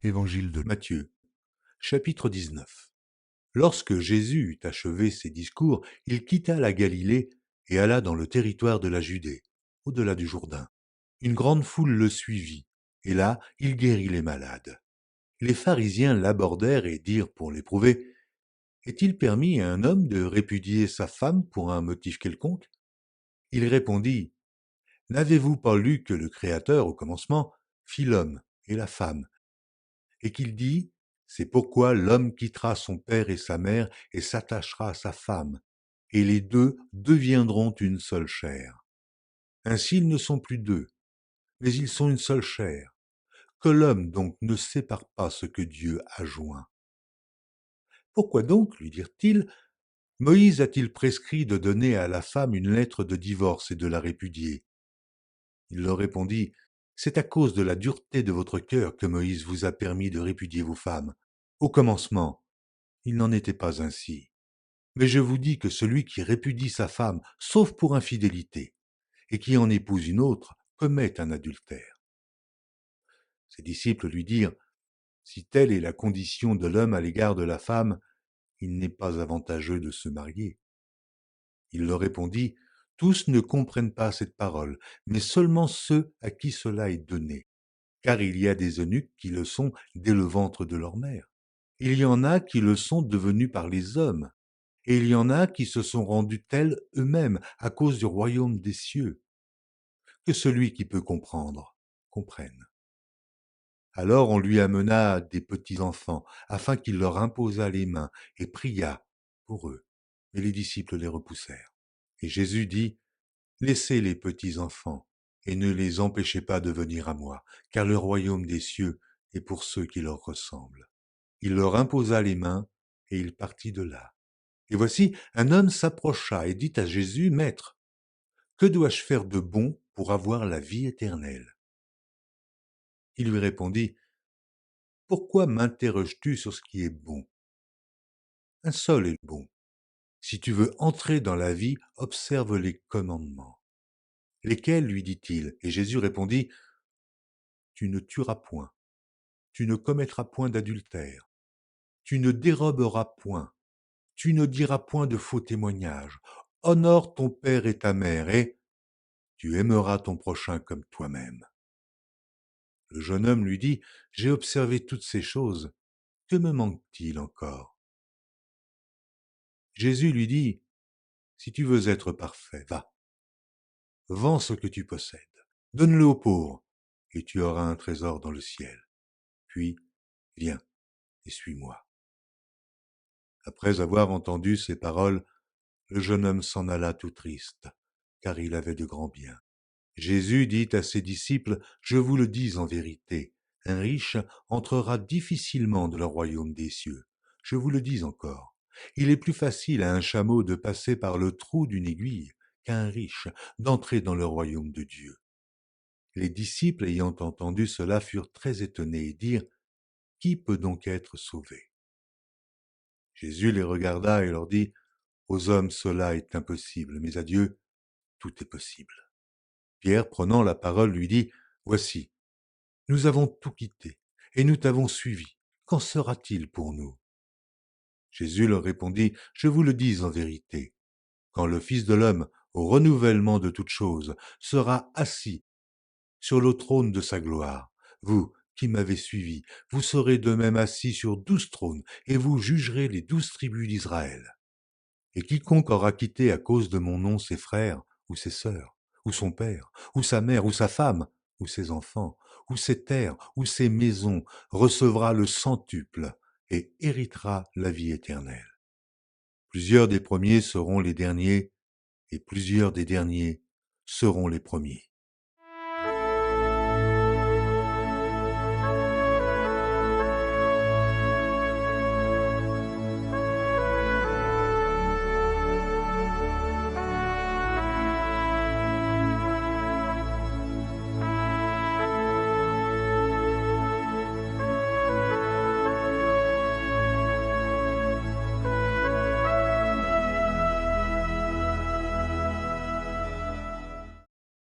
Évangile de Matthieu, chapitre 19. Lorsque Jésus eut achevé ses discours, il quitta la Galilée et alla dans le territoire de la Judée, au-delà du Jourdain. Une grande foule le suivit, et là, il guérit les malades. Les pharisiens l'abordèrent et dirent pour l'éprouver, est-il permis à un homme de répudier sa femme pour un motif quelconque? Il répondit, n'avez-vous pas lu que le Créateur, au commencement, fit l'homme et la femme, et qu'il dit, c'est pourquoi l'homme quittera son père et sa mère et s'attachera à sa femme, et les deux deviendront une seule chair. Ainsi ils ne sont plus deux, mais ils sont une seule chair. Que l'homme donc ne sépare pas ce que Dieu a joint. Pourquoi donc, lui dirent-ils, Moïse a-t-il prescrit de donner à la femme une lettre de divorce et de la répudier? Il leur répondit, c'est à cause de la dureté de votre cœur que Moïse vous a permis de répudier vos femmes. Au commencement, il n'en était pas ainsi. Mais je vous dis que celui qui répudie sa femme, sauf pour infidélité, et qui en épouse une autre, commet un adultère. Ses disciples lui dirent, si telle est la condition de l'homme à l'égard de la femme, il n'est pas avantageux de se marier. Il leur répondit, tous ne comprennent pas cette parole, mais seulement ceux à qui cela est donné. Car il y a des eunuques qui le sont dès le ventre de leur mère. Il y en a qui le sont devenus par les hommes, et il y en a qui se sont rendus tels eux-mêmes à cause du royaume des cieux. Que celui qui peut comprendre, comprenne. Alors on lui amena des petits enfants, afin qu'il leur imposât les mains et pria pour eux. Mais les disciples les repoussèrent. Et Jésus dit, laissez les petits enfants, et ne les empêchez pas de venir à moi, car le royaume des cieux est pour ceux qui leur ressemblent. Il leur imposa les mains, et il partit de là. Et voici, un homme s'approcha et dit à Jésus, Maître, que dois-je faire de bon pour avoir la vie éternelle? Il lui répondit, pourquoi m'interroges-tu sur ce qui est bon? Un seul est bon. Si tu veux entrer dans la vie, observe les commandements. Lesquels, lui dit-il? Et Jésus répondit, tu ne tueras point, tu ne commettras point d'adultère, tu ne déroberas point, tu ne diras point de faux témoignages, honore ton père et ta mère, et tu aimeras ton prochain comme toi-même. Le jeune homme lui dit, j'ai observé toutes ces choses, que me manque-t-il encore? Jésus lui dit, si tu veux être parfait, va, vends ce que tu possèdes, donne-le aux pauvres, et tu auras un trésor dans le ciel. Puis, viens et suis-moi. Après avoir entendu ces paroles, le jeune homme s'en alla tout triste, car il avait de grands biens. Jésus dit à ses disciples, je vous le dis en vérité, un riche entrera difficilement dans le royaume des cieux. Je vous le dis encore, il est plus facile à un chameau de passer par le trou d'une aiguille qu'à un riche d'entrer dans le royaume de Dieu. Les disciples ayant entendu cela furent très étonnés et dirent, qui peut donc être sauvé? Jésus les regarda et leur dit, aux hommes cela est impossible, mais à Dieu tout est possible. Pierre, prenant la parole, lui dit, voici, nous avons tout quitté, et nous t'avons suivi. Qu'en sera-t-il pour nous? Jésus leur répondit, je vous le dis en vérité, quand le Fils de l'homme, au renouvellement de toutes choses, sera assis sur le trône de sa gloire, vous qui m'avez suivi, vous serez de même assis sur 12 trônes, et vous jugerez les 12 tribus d'Israël. Et quiconque aura quitté à cause de mon nom ses frères, ou ses sœurs, ou son père, ou sa mère, ou sa femme, ou ses enfants, ou ses terres, ou ses maisons, recevra le centuple et héritera la vie éternelle. Plusieurs des premiers seront les derniers, et plusieurs des derniers seront les premiers.